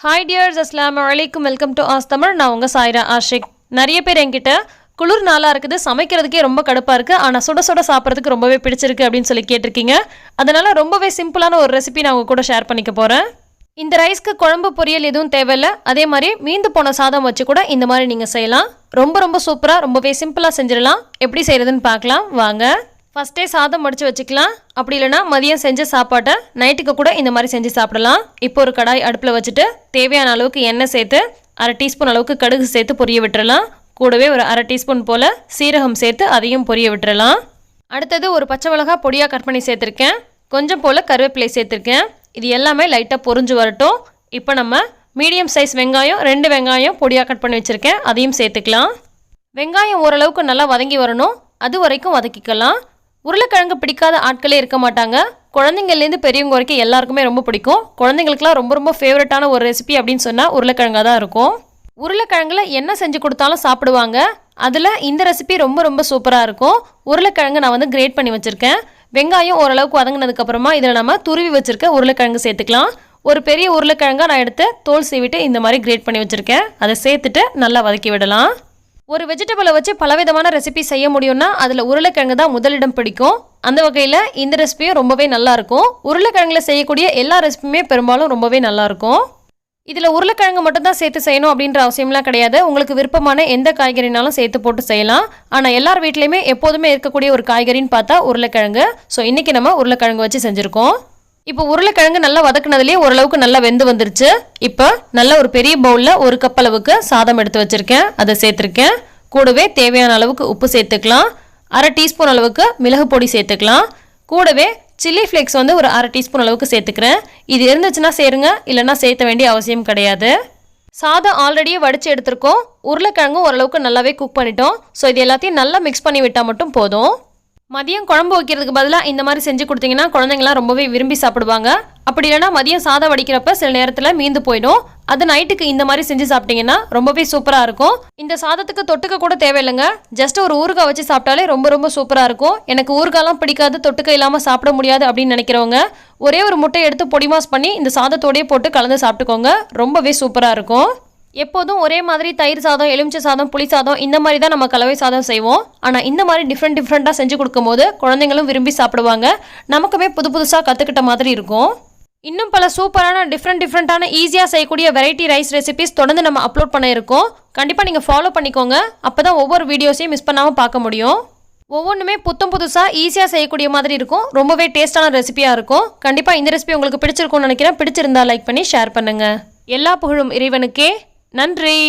Hi dears, அஸ்ஸலாமு அலைக்கும். Welcome to ஆஸ்தமிழ். நான் உங்கள் சாய்ரா ஆஷிக். நிறைய பேர் என்கிட்ட குளிர் நாளாக இருக்குது, சமைக்கிறதுக்கே ரொம்ப கடுப்பாக இருக்குது, ஆனால் சுட சுட சாப்பிட்றதுக்கு ரொம்பவே பிடிச்சிருக்கு அப்படின்னு சொல்லி கேட்டிருக்கீங்க. அதனால் ரொம்பவே சிம்பிளான ஒரு ரெசிபி நான் உங்கள் கூட ஷேர் பண்ணிக்க போகிறேன். இந்த ரைஸ்க்கு குழம்பு பொரியல் எதுவும் தேவையில்லை. அதே மாதிரி மீந்து போன சாதம் வச்சு கூட இந்த மாதிரி நீங்கள் செய்யலாம். ரொம்ப சூப்பராக ரொம்பவே சிம்பிளாக செஞ்சிடலாம். எப்படி செய்கிறதுன்னு பார்க்கலாம் வாங்க. ஃபஸ்ட்டே சாதம் மடித்து வச்சுக்கலாம். அப்படி இல்லைனா மதியம் செஞ்ச சாப்பாட்டை நைட்டுக்கு கூட இந்த மாதிரி செஞ்சு சாப்பிடலாம். இப்போ ஒரு கடாய் அடுப்பில் வச்சுட்டு தேவையான அளவுக்கு எண்ணெய் சேர்த்து 1/2 டீஸ்பூன் அளவுக்கு கடுகு சேர்த்து பொரிய விட்டுறலாம். கூடவே ஒரு 1/2 டீஸ்பூன் போல் சீரகம் சேர்த்து அதையும் பொரிய விட்டுறலாம். அடுத்தது ஒரு பச்சை மிளகாய் பொடியாக கட் பண்ணி சேர்த்துருக்கேன். கொஞ்சம் போல் கருவேப்பிலை சேர்த்துருக்கேன். இது எல்லாமே லைட்டாக பொரிஞ்சு வரட்டும். இப்போ நம்ம மீடியம் சைஸ் வெங்காயம் 2 வெங்காயம் பொடியாக கட் பண்ணி வச்சுருக்கேன், அதையும் சேர்த்துக்கலாம். வெங்காயம் ஓரளவுக்கு நல்லா வதங்கி வரணும், அது வரைக்கும் வதக்கிக்கலாம். உருளைக்கிழங்கு பிடிக்காத ஆட்களே இருக்க மாட்டாங்க. குழந்தைங்கள்லேருந்து பெரியவங்க வரைக்கும் எல்லாருக்குமே ரொம்ப பிடிக்கும். குழந்தைங்களுக்குலாம் ரொம்ப ஃபேவரட்டான ஒரு ரெசிபி அப்படின்னு சொன்னால் உருளைக்கிழங்காக தான் இருக்கும். உருளைக்கிழங்குல என்ன செஞ்சு கொடுத்தாலும் சாப்பிடுவாங்க. அதில் இந்த ரெசிபி ரொம்ப சூப்பராக இருக்கும். உருளைக்கிழங்கு நான் வந்து கிரேட் பண்ணி வச்சுருக்கேன். வெங்காயம் ஓரளவுக்கு வதங்கினதுக்கப்புறமா இதில் நம்ம துருவி வச்சுருக்க உருளைக்கிழங்கு சேர்த்துக்கலாம். ஒரு பெரிய உருளைக்கிழங்காக நான் எடுத்து தோல் சீவிட்டு இந்த மாதிரி கிரேட் பண்ணி வச்சுருக்கேன். அதை சேர்த்துட்டு நல்லா வதக்கி விடலாம். ஒரு வெஜிடபிளை வச்சு பலவிதமான ரெசிபி செய்ய முடியும்னா அதில் உருளைக்கிழங்கு தான் முதலிடம் பிடிக்கும். அந்த வகையில் இந்த ரெசிபியும் ரொம்பவே நல்லாயிருக்கும். உருளைக்கிழங்குல செய்யக்கூடிய எல்லா ரெசிபியுமே பெரும்பாலும் ரொம்பவே நல்லாயிருக்கும். இதில் உருளைக்கிழங்கு மட்டும்தான் சேர்த்து செய்யணும் அப்படின்ற அவசியம்லாம் கிடையாது. உங்களுக்கு விருப்பமான எந்த காய்கறினாலும் சேர்த்து போட்டு செய்யலாம். ஆனால் எல்லார் வீட்லேயுமே எப்போதுமே இருக்கக்கூடிய ஒரு காய்கறின்னு பார்த்தா உருளைக்கிழங்கு. ஸோ இன்றைக்கி நம்ம உருளைக்கிழங்கு வச்சு செஞ்சுருக்கோம். இப்போ உருளைக்கிழங்கு நல்லா வதக்குனதுலேயே ஓரளவுக்கு நல்லா வெந்து வந்துருச்சு. இப்போ நல்ல ஒரு பெரிய பவுலில் 1 கப் அளவுக்கு சாதம் எடுத்து வச்சுருக்கேன், அதை சேர்த்துருக்கேன். கூடவே தேவையான அளவுக்கு உப்பு சேர்த்துக்கலாம். 1/2 டீஸ்பூன் அளவுக்கு மிளகு பொடி சேர்த்துக்கலாம். கூடவே சில்லி ஃப்ளேக்ஸ் வந்து ஒரு 1/2 டீஸ்பூன் அளவுக்கு சேர்த்துக்கிறேன். இது இருந்துச்சுன்னா சேருங்க, இல்லைன்னா சேர்த்த வேண்டிய அவசியம் கிடையாது. சாதம் ஆல்ரெடியே வடித்து எடுத்திருக்கோம். உருளைக்கிழங்கும் ஓரளவுக்கு நல்லாவே குக் பண்ணிட்டோம். ஸோ இது எல்லாத்தையும் நல்லா மிக்ஸ் பண்ணி விட்டால் மட்டும் போதும். மதியம் குழம்பு வைக்கிறதுக்கு பதிலாக இந்த மாதிரி செஞ்சு கொடுத்தீங்கன்னா குழந்தைங்களாம் ரொம்பவே விரும்பி சாப்பிடுவாங்க. அப்படி இல்லைனா மதியம் சாதம் வடிக்கிறப்ப சில நேரத்தில் மீந்து போயிடும். அது நைட்டுக்கு இந்த மாதிரி செஞ்சு சாப்பிட்டீங்கன்னா ரொம்பவே சூப்பராக இருக்கும். இந்த சாதத்துக்கு தொட்டுக்க கூட தேவையில்லைங்க, ஜஸ்ட் ஒரு ஊறுகாய் வச்சு சாப்பிட்டாலே ரொம்ப சூப்பராக இருக்கும். எனக்கு ஊறுகாய்லாம் பிடிக்காது, தொட்டுக்க இல்லாமல் சாப்பிட முடியாது அப்படின்னு நினைக்கிறவங்க ஒரே ஒரு முட்டை எடுத்து பொடிமாஸ் பண்ணி இந்த சாதத்தோடையே போட்டு கலந்து சாப்பிட்டுக்கோங்க. ரொம்பவே சூப்பராக இருக்கும். எப்போதும் ஒரே மாதிரி தயிர் சாதம், எலுமிச்சை சாதம், புளி சாதம் இந்த மாதிரி தான் நம்ம கலவை சாதம் செய்வோம். ஆனால் இந்த மாதிரி டிஃப்ரெண்ட்டாக செஞ்சு கொடுக்கும்போது குழந்தைங்களும் விரும்பி சாப்பிடுவாங்க. நமக்குமே புதுசாக கற்றுக்கிட்ட மாதிரி இருக்கும். இன்னும் பல சூப்பரான டிஃப்ரெண்ட்டான ஈஸியாக செய்யக்கூடிய வெரைட்டி ரைஸ் ரெசிபிஸ் தொடர்ந்து நம்ம அப்லோட் பண்ண இருக்கோம். கண்டிப்பாக நீங்கள் ஃபாலோ பண்ணிக்கோங்க. அப்போ தான் ஒவ்வொரு வீடியோஸையும் மிஸ் பண்ணாமல் பார்க்க முடியும். ஒவ்வொன்றுமே புதுசாக ஈஸியாக செய்யக்கூடிய மாதிரி இருக்கும். ரொம்பவே டேஸ்டான ரெசிபியாக இருக்கும். கண்டிப்பாக இந்த ரெசிபி உங்களுக்கு பிடிச்சிருக்கும்னு நினைக்கிறேன். பிடிச்சிருந்தா லைக் பண்ணி ஷேர் பண்ணுங்கள். எல்லா புகழும் இறைவனுக்கே. நன்றி.